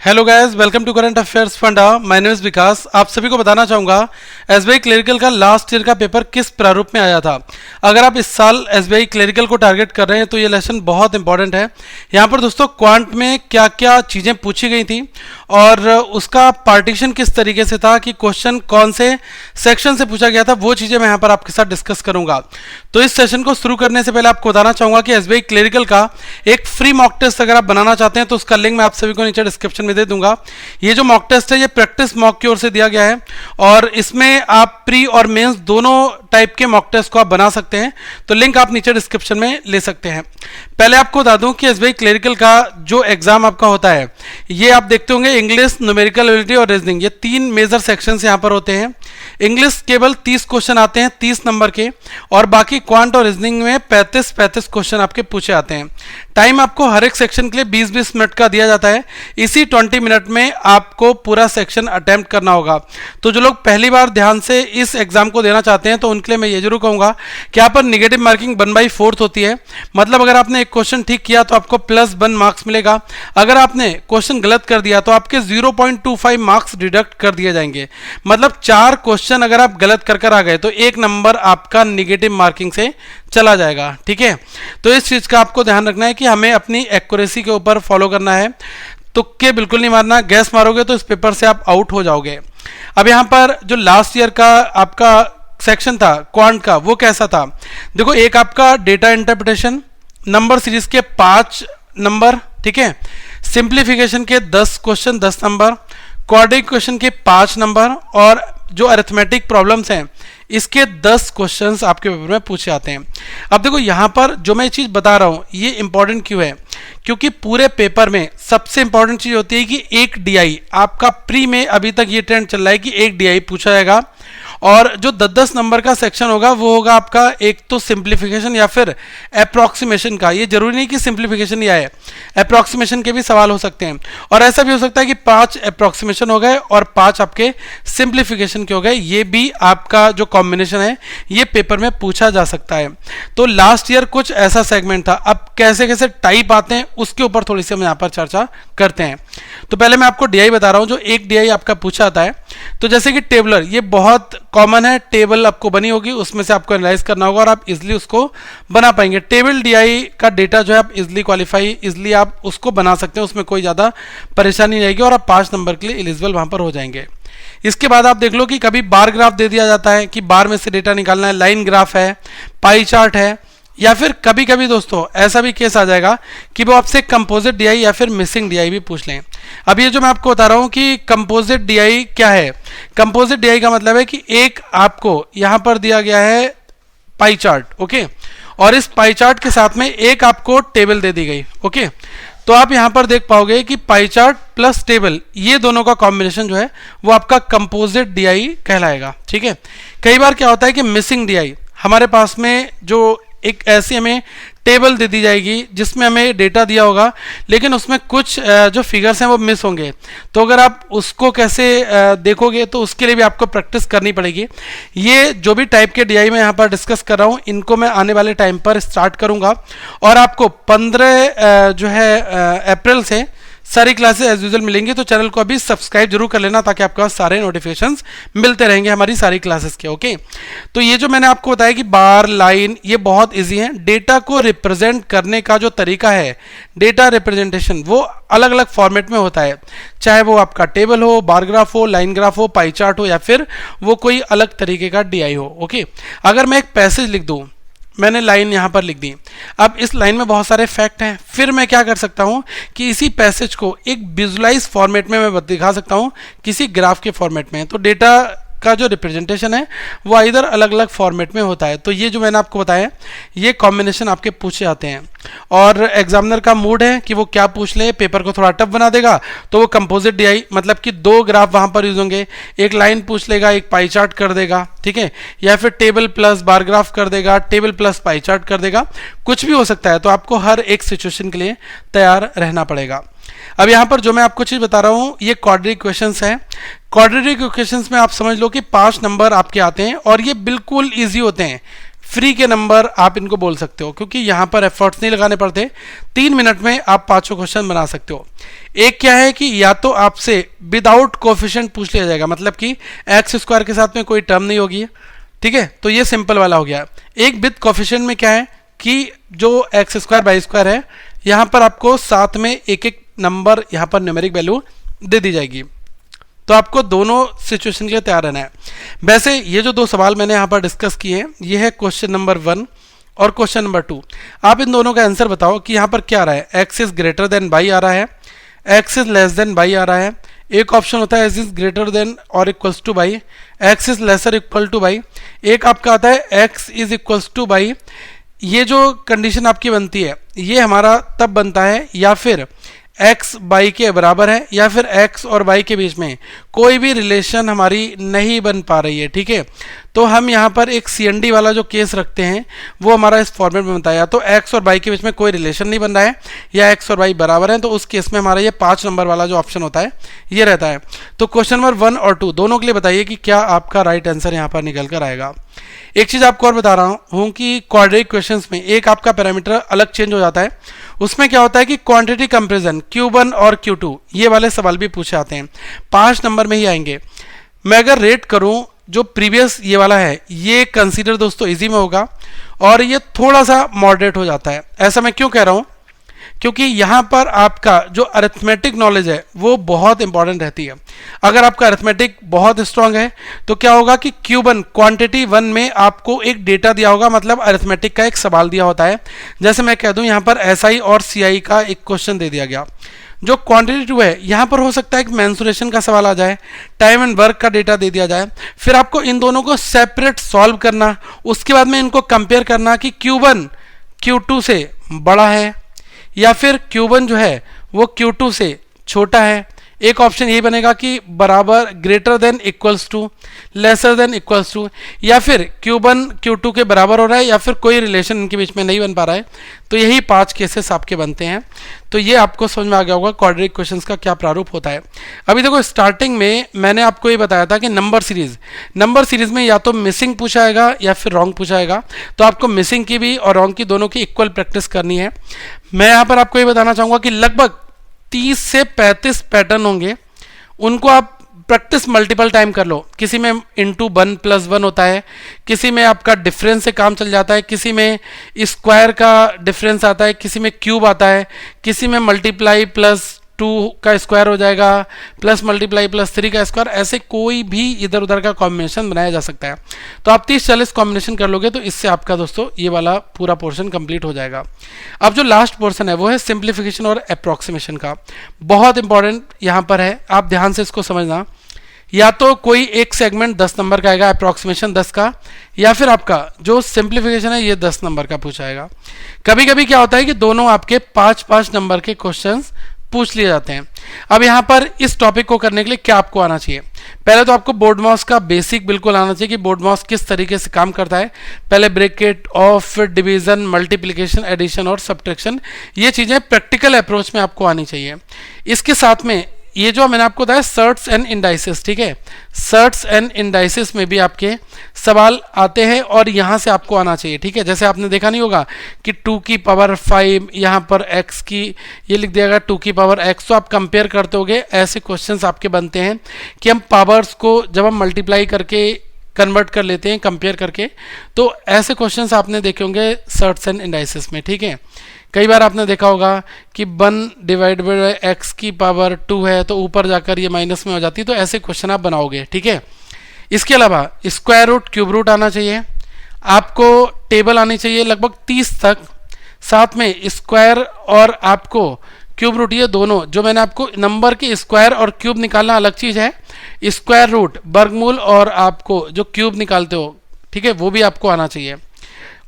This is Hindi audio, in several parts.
Hello guys, welcome to current affairs funda. My name is Vikas. आप सभी को बताना चाहूंगा एसबीआई क्लरिकल का लास्ट ईयर का पेपर किस प्रारूप में आया था। अगर आप इस साल एसबीआई क्लरिकल को टारगेट कर रहे हैं तो ये लेसन बहुत इंपॉर्टेंट है। यहाँ पर दोस्तों क्वांट में क्या क्या चीज़ें पूछी गई थी और उसका पार्टीशन किस तरीके से था कि क्वेश्चन कौन से सेक्शन से पूछा गया था, वो चीज़ें मैं यहाँ पर आपके साथ डिस्कस करूंगा। तो इस सेशन को शुरू करने से पहले आपको बताना चाहूंगा कि एसबीआई क्लरिकल का एक फ्री मॉक टेस्ट अगर आप बनाना चाहते हैं तो उसका लिंक मैं आप सभी को नीचे डिस्क्रिप्शन में दे दूंगा। ये जो मॉक टेस्ट है ये प्रैक्टिस मॉक की ओर से दिया गया है और इसमें आप प्री और मेंस दोनों टाइप के मॉक टेस्ट को आप बना सकते हैं। तो लिंक आप नीचे डिस्क्रिप्शन में ले सकते हैं। पहले आपको बता दूं कि एसबीआई क्लरिकल का जो एग्जाम आपका होता है ये आप देखते होंगे इंग्लिश, न्यूमेरिकल एबिलिटी और रीजनिंग, ये तीन मेजर सेक्शंस यहाँ पर होते हैं। इंग्लिश केवल 30 क्वेश्चन आते हैं 30 नंबर के, और बाकी क्वांट और रीजनिंग में 35 क्वेश्चन आपके पूछे आते हैं। टाइम आपको हर एक सेक्शन के लिए 20-20 मिनट का दिया जाता है। इसी 20 मिनट में आपको पूरा सेक्शन अटेम्प्ट करना होगा। तो जो लोग पहली बार ध्यान से इस एग्जाम को देना चाहते हैं तो उनके लिए मैं ये जरूर कहूंगा कि यहाँ पर निगेटिव मार्किंग 1/4 होती है। मतलब अगर आपने एक क्वेश्चन ठीक किया तो आपको +1 मार्क्स मिलेगा। अगर आपने क्वेश्चन गलत कर दिया तो आपके 0.25 मार्क्स डिडक्ट कर दिए जाएंगे। मतलब 4 क्वेश्चन अगर आप गलत कर आ गए तो 1 नंबर आपका निगेटिव मार्किंग से चला जाएगा। ठीक है, तो इस चीज का आपको ध्यान रखना है कि हमें अपनी एक्यूरेसी के ऊपर फॉलो करना है। तुक्के बिल्कुल नहीं मारना, गैस मारोगे तो इस पेपर से आप आउट हो जाओगे। अब यहाँ पर जो लास्ट ईयर का आपका सेक्शन था क्वांट का, वो कैसा था देखो। एक आपका डेटा इंटरप्रिटेशन, नंबर सीरीज के 5 नंबर, ठीक है, सिंप्लीफिकेशन के 10 क्वेश्चन 10 नंबर, क्वाड्रेटिक क्वेश्चन के 5 नंबर, और जो अरिथमेटिक प्रॉब्लम्स हैं इसके 10 क्वेश्चंस आपके पेपर में पूछे आते हैं। अब देखो यहाँ पर जो मैं चीज बता रहा हूं ये इंपॉर्टेंट क्यों है, क्योंकि पूरे पेपर में सबसे इंपॉर्टेंट चीज होती है कि एक डीआई आपका प्री में अभी तक ये ट्रेंड चल रहा है कि एक डीआई पूछा जाएगा। और जो 10-10 नंबर का सेक्शन होगा वो होगा आपका एक तो सिंप्लीफिकेशन या फिर अप्रॉक्सीमेशन का। ये जरूरी नहीं कि सिंप्लीफिकेशन ही आए, अप्रॉक्सीमेशन के भी सवाल हो सकते हैं। और ऐसा भी हो सकता है कि 5 अप्रॉक्सीमेशन हो गए और 5 आपके सिंप्लीफिकेशन के हो गए। ये भी आपका जो कॉम्बिनेशन है ये पेपर में पूछा जा सकता है। तो लास्ट ईयर कुछ ऐसा सेगमेंट था। अब कैसे कैसे टाइप आते हैं उसके ऊपर थोड़ी सी हम यहाँ पर चर्चा करते हैं। तो पहले मैं आपको डीआई बता रहा हूँ। जो एक डीआई आपका पूछा आता है, तो जैसे कि टेबलर, ये बहुत कॉमन है। टेबल आपको बनी होगी, उसमें से आपको एनालाइज करना होगा और आप इजिली उसको बना पाएंगे। टेबल डीआई का डेटा जो है आप इजिली आप उसको बना सकते हैं, उसमें कोई ज़्यादा परेशानी नहीं आएगी और आप 5 नंबर के लिए एलिजिबल वहाँ पर हो जाएंगे। इसके बाद आप देख लो कि कभी बार ग्राफ दे दिया जाता है कि बार में से डेटा निकालना है, लाइन ग्राफ है, पाई चार्ट है, या फिर कभी कभी दोस्तों ऐसा भी केस आ जाएगा कि वो आपसे कंपोजिट डीआई या फिर मिसिंग डीआई भी पूछ लें। अब ये जो मैं आपको बता रहा हूं कि कंपोजिट डीआई क्या है। कंपोजिट डीआई का मतलब है कि एक आपको यहां पर दिया गया है पाई चार्ट, ओके, और इस पाई चार्ट के साथ में एक आपको टेबल दे दी गई, ओके। तो आप यहां पर देख पाओगे कि पाई चार्ट प्लस टेबल, ये दोनों का कॉम्बिनेशन जो है वो आपका कंपोजिट डीआई कहलाएगा। ठीक है, कई बार क्या होता है कि मिसिंग डीआई, हमारे पास में जो एक ऐसी हमें टेबल दे दी जाएगी जिसमें हमें डेटा दिया होगा लेकिन उसमें कुछ जो फिगर्स हैं वो मिस होंगे। तो अगर आप उसको कैसे देखोगे तो उसके लिए भी आपको प्रैक्टिस करनी पड़ेगी। ये जो भी टाइप के डीआई मैं यहाँ पर डिस्कस कर रहा हूँ इनको मैं आने वाले टाइम पर स्टार्ट करूँगा और आपको 15 जो है अप्रैल से सारी क्लासेस एज यूजुअल मिलेंगी। तो चैनल को अभी सब्सक्राइब जरूर कर लेना ताकि आपके पास सारे नोटिफिकेशंस मिलते रहेंगे हमारी सारी क्लासेस के, ओके। तो ये जो मैंने आपको बताया कि बार, लाइन, ये बहुत इजी है। डेटा को रिप्रेजेंट करने का जो तरीका है, डेटा रिप्रेजेंटेशन, वो अलग अलग फॉर्मेट में होता है, चाहे वो आपका टेबल हो, बार ग्राफ हो, लाइन ग्राफ हो, पाई चार्ट हो, या फिर वो कोई अलग तरीके का डीआई हो, ओके। अगर मैं एक पैसेज लिख दूं, मैंने लाइन यहाँ पर लिख दी, अब इस लाइन में बहुत सारे फैक्ट हैं, फिर मैं क्या कर सकता हूँ कि इसी पैसेज को एक विजुअलाइज फॉर्मेट में मैं दिखा सकता हूँ, किसी ग्राफ के फॉर्मेट में। तो डेटा का जो रिप्रेजेंटेशन है वो इधर अलग अलग फॉर्मेट में होता है। तो ये जो मैंने आपको बताया ये कॉम्बिनेशन आपके पूछे आते हैं और एग्जामिनर का मूड है कि वो क्या पूछ ले, पेपर को थोड़ा टफ बना देगा तो वो कंपोजिट डीआई, मतलब कि 2 ग्राफ वहां पर यूज होंगे, एक लाइन पूछ लेगा, एक पाई चार्ट कर देगा, ठीक है, या फिर टेबल प्लस बार ग्राफ कर देगा, टेबल प्लस पाई चार्ट कर देगा, कुछ भी हो सकता है। तो आपको हर एक सिचुएशन के लिए तैयार रहना पड़ेगा। अब यहाँ पर जो मैं आपको चीज बता रहा हूँ ये क्वाड्रेटिक क्वेश्चंस है। क्वाड्रेटिक क्वेश्चंस में आप समझ लो कि 5 नंबर आपके आते हैं और ये बिल्कुल इजी होते हैं। फ्री के नंबर आप इनको बोल सकते हो, क्योंकि यहाँ पर एफर्ट्स नहीं लगाने पड़ते। 3 मिनट में आप 5 क्वेश्चन बना सकते हो। एक क्या है कि या तो आपसे विदाउट कोफिशिएंट पूछ लिया जाएगा, मतलब कि एक्स स्क्वायर के साथ में कोई टर्म नहीं होगी, ठीक है, तो ये सिंपल वाला हो गया। एक विद कोफिशिएंट में क्या है कि जो एक्स स्क्वायर बाई स्क्वायर है, यहाँ पर आपको साथ में एक एक नंबर यहाँ पर न्यूमेरिक वैल्यू दे दी जाएगी। तो आपको दोनों सिचुएशन के लिए तैयार रहना है। वैसे ये जो 2 सवाल मैंने यहाँ पर डिस्कस किए हैं, ये है क्वेश्चन नंबर 1 और क्वेश्चन नंबर 2। आप इन दोनों का आंसर बताओ कि यहाँ पर क्या आ रहा है, X is greater than Y आ रहा है, X is less than Y आ रहा है। एक ऑप्शन होता है एक्स इज ग्रेटर देन और equals to Y, X is lesser equal to Y. एक आपका आता है X is equals to Y. ये जो कंडीशन आपकी बनती है, ये हमारा तब बनता है या फिर x बाई के बराबर है या फिर x और y के बीच में कोई भी रिलेशन हमारी नहीं बन पा रही है, ठीक है। तो हम यहाँ पर एक CND वाला जो केस रखते हैं वो हमारा इस फॉर्मेट में बनता है, या तो x और y के बीच में कोई रिलेशन नहीं बन रहा है या x और y बराबर है, तो उस केस में हमारा ये 5 नंबर वाला जो ऑप्शन होता है ये रहता है। तो क्वेश्चन नंबर 1 और 2 दोनों के लिए बताइए कि क्या आपका राइट आंसर यहाँ पर निकल कर आएगा। एक चीज़ आपको और बता रहा हूँ कि क्वाड्रेटिक क्वेश्चंस में एक आपका पैरामीटर अलग चेंज हो जाता है। उसमें क्या होता है कि क्वांटिटी कंपैरिजन Q1 और Q2 ये वाले सवाल भी पूछे आते हैं, 5 नंबर में ही आएंगे। मैं अगर रेट करूं, जो प्रीवियस ये वाला है ये कंसीडर दोस्तों इजी में होगा और ये थोड़ा सा मॉडरेट हो जाता है। ऐसा मैं क्यों कह रहा हूं, क्योंकि यहाँ पर आपका जो अरिथमेटिक नॉलेज है वो बहुत इंपॉर्टेंट रहती है। अगर आपका अरिथमेटिक बहुत स्ट्रांग है तो क्या होगा कि Q1 क्वांटिटी 1 में आपको एक डेटा दिया होगा, मतलब अरिथमेटिक का एक सवाल दिया होता है। जैसे मैं कह दूं यहाँ पर SI और CI का एक क्वेश्चन दे दिया गया। जो क्वांटिटी 2 है यहाँ पर हो सकता है कि मेंसुरेशन का सवाल आ जाए, टाइम एंड वर्क का डेटा दे दिया जाए, फिर आपको इन दोनों को सेपरेट सॉल्व करना, उसके बाद में इनको कंपेयर करना कि Q1 Q2 से बड़ा है या फिर Q1 जो है वो Q2 से छोटा है। एक ऑप्शन ये बनेगा कि बराबर, greater than, equals to, lesser than, equals to, या फिर Q1 Q2 के बराबर हो रहा है या फिर कोई रिलेशन इनके बीच में नहीं बन पा रहा है। तो यही 5 केसेस आपके बनते हैं। तो ये आपको समझ में आ गया होगा क्वाड्रेटिक क्वेश्चंस का क्या प्रारूप होता है। अभी देखो स्टार्टिंग में मैंने आपको ये बताया था कि नंबर सीरीज में या तो मिसिंग पूछा जाएगा या फिर रॉन्ग पूछा जाएगा। तो आपको मिसिंग की भी और रॉन्ग की दोनों की इक्वल प्रैक्टिस करनी है। मैं यहाँ पर आपको ये बताना चाहूँगा कि लगभग 30 से 35 पैटर्न होंगे, उनको आप प्रैक्टिस मल्टीपल टाइम कर लो। किसी में इंटू 1+1 होता है, किसी में आपका डिफरेंस से काम चल जाता है, किसी में स्क्वायर का डिफरेंस आता है, किसी में क्यूब आता है, किसी में मल्टीप्लाई +2 का स्क्वायर हो जाएगा, प्लस मल्टीप्लाई +3 का स्क्वायर, ऐसे कोई भी इधर उधर का कॉम्बिनेशन बनाया जा सकता है। तो आप 30-40 कॉम्बिनेशन कर लोगे तो इससे आपका दोस्तों ये वाला पूरा पोर्शन कंप्लीट हो जाएगा। अब जो लास्ट पोर्शन है वो है सिंप्लीफिकेशन और अप्रॉक्सीमेशन का। बहुत इंपॉर्टेंट यहाँ पर है, आप ध्यान से इसको समझना। या तो कोई एक सेगमेंट 10 नंबर का आएगा, अप्रॉक्सीमेशन 10 का, या फिर आपका जो सिंप्लीफिकेशन है ये 10 नंबर का पूछा जाएगा। कभी कभी क्या होता है कि दोनों आपके 5-5 नंबर के क्वेश्चंस पूछ लिए जाते हैं। अब यहाँ पर इस टॉपिक को करने के लिए क्या आपको आना चाहिए, पहले तो आपको बोर्ड माउस का बेसिक बिल्कुल आना चाहिए कि बोर्ड माउस किस तरीके से काम करता है। पहले bracket, of, division, multiplication, addition और सब्ट्रैक्शन, ये चीज़ें प्रैक्टिकल अप्रोच में आपको आनी चाहिए। इसके साथ में ये जो मैंने आपको बताया सर्ट्स एंड इंडाइसेस, ठीक है, सर्ट्स एंड इंडाइसेस में भी आपके सवाल आते हैं और यहाँ से आपको आना चाहिए, ठीक है। जैसे आपने देखा नहीं होगा कि 2 की पावर 5 यहाँ पर x की ये लिख दिया गया 2 की पावर x, तो आप कंपेयर करते होगे। ऐसे क्वेश्चंस आपके बनते हैं कि हम पावर्स को जब हम मल्टीप्लाई करके कन्वर्ट कर लेते हैं कंपेयर करके, तो ऐसे क्वेश्चंस आपने देखे होंगे सर्ट्स एंड इंडाइसेस में, ठीक है। कई बार आपने देखा होगा कि 1 डिवाइड बाय x की पावर 2 है तो ऊपर जाकर ये माइनस में हो जाती है, तो ऐसे क्वेश्चन आप बनाओगे, ठीक है। इसके अलावा स्क्वायर रूट, क्यूब रूट आना चाहिए, आपको टेबल आनी चाहिए लगभग 30 तक, साथ में स्क्वायर और आपको क्यूब रूट, ये दोनों जो मैंने आपको नंबर के स्क्वायर और क्यूब निकालना अलग चीज़ है, स्क्वायर रूट, वर्गमूल और आपको जो क्यूब निकालते हो, ठीक है, वो भी आपको आना चाहिए।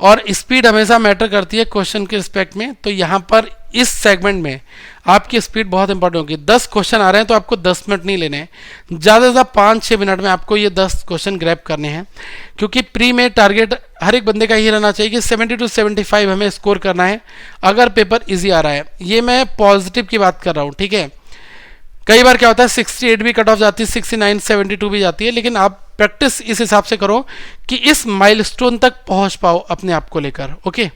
और स्पीड हमेशा मैटर करती है क्वेश्चन के रिस्पेक्ट में, तो यहाँ पर इस सेगमेंट में आपकी स्पीड बहुत इंपॉर्टेंट होगी। 10 क्वेश्चन आ रहे हैं तो आपको 10 मिनट नहीं लेने हैं, ज़्यादा से ज़्यादा 5-6 मिनट में आपको ये 10 क्वेश्चन ग्रैब करने हैं, क्योंकि प्री में टारगेट हर एक बंदे का ये रहना चाहिए कि 70 to 75 हमें स्कोर करना है अगर पेपर ईजी आ रहा है। ये मैं पॉजिटिव की बात कर रहा हूँ, ठीक है। कई बार क्या होता है 68 भी कट ऑफ जाती है, 69, 72 भी जाती है, लेकिन आप प्रैक्टिस इस हिसाब से करो कि इस माइलस्टोन तक पहुंच पाओ अपने आप को लेकर। ओके,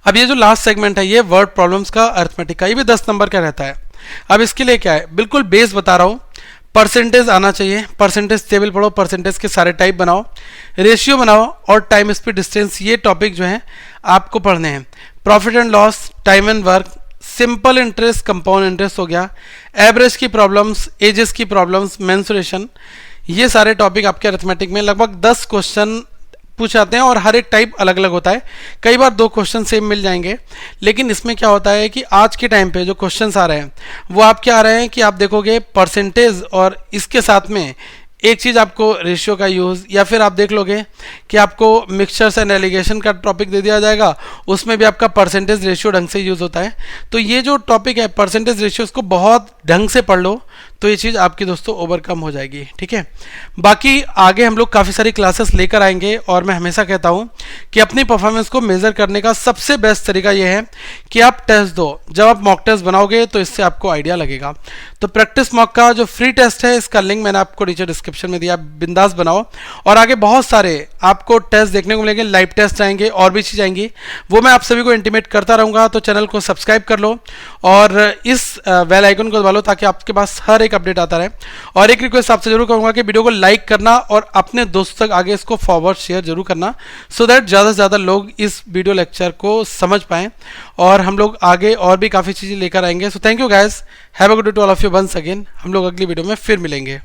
अब ये जो लास्ट सेगमेंट है ये वर्ड प्रॉब्लम्स का, अर्थमेटिक का, ये भी 10 नंबर का रहता है। अब इसके लिए क्या है, बिल्कुल बेस बता रहा हूँ। परसेंटेज आना चाहिए, परसेंटेज टेबल पढ़ो, परसेंटेज के सारे टाइप बनाओ, रेशियो बनाओ और टाइम स्पीड डिस्टेंस, ये टॉपिक जो है आपको पढ़ने हैं। Profit and loss, time and work, simple interest, compound interest हो गया, एवरेज की प्रॉब्लम्स, एजेस की प्रॉब्लम्स, मेंसुरेशन, ये सारे टॉपिक आपके अरिथमेटिक में लगभग 10 क्वेश्चन पूछ आते हैं और हर एक टाइप अलग अलग होता है। कई बार 2 क्वेश्चन सेम मिल जाएंगे, लेकिन इसमें क्या होता है कि आज के टाइम पे जो क्वेश्चंस आ रहे हैं वो आप क्या आ रहे हैं कि आप देखोगे परसेंटेज और इसके साथ में एक चीज़ आपको रेशियो का यूज़, या फिर आप देख लोगे कि आपको मिक्सचर्स एंड एलिगेशन का टॉपिक दे दिया जाएगा, उसमें भी आपका परसेंटेज रेशियो ढंग से यूज़ होता है। तो ये जो टॉपिक है परसेंटेज रेशियो, इसको बहुत ढंग से पढ़ लो तो ये चीज़ आपकी दोस्तों ओवरकम हो जाएगी। ठीक है, बाकी आगे हम लोग काफ़ी सारी क्लासेस लेकर आएंगे और मैं हमेशा कहता हूँ कि अपनी परफॉर्मेंस को मेज़र करने का सबसे बेस्ट तरीका ये है कि आप टेस्ट दो। जब आप मॉक टेस्ट बनाओगे तो इससे आपको आइडिया लगेगा। तो प्रैक्टिस मॉक का जो फ्री टेस्ट है इसका लिंक मैंने आपको नीचे डिस्क्रिप्शन में दिया, बिंदास बनाओ। और आगे बहुत सारे आपको टेस्ट देखने को मिलेंगे, लाइव टेस्ट आएंगे और भी चीज़ आएंगी, वो मैं आप सभी को इंटीमेट करता रहूँगा। तो चैनल को सब्सक्राइब कर लो और इस बेल आइकन को दबा लो ताकि आपके पास हर एक अपडेट आता रहे। और एक रिक्वेस्ट आपसे जरूर करूँगा कि वीडियो को लाइक करना और अपने दोस्तों तक आगे इसको फॉरवर्ड शेयर जरूर करना, सो दैट ज़्यादा से ज़्यादा लोग इस वीडियो लेक्चर को समझ पाएँ और हम लोग आगे और भी काफ़ी चीज़ें लेकर आएंगे। So thank you guys, have a good day to all of you once again. हम लोग अगली वीडियो में फिर मिलेंगे।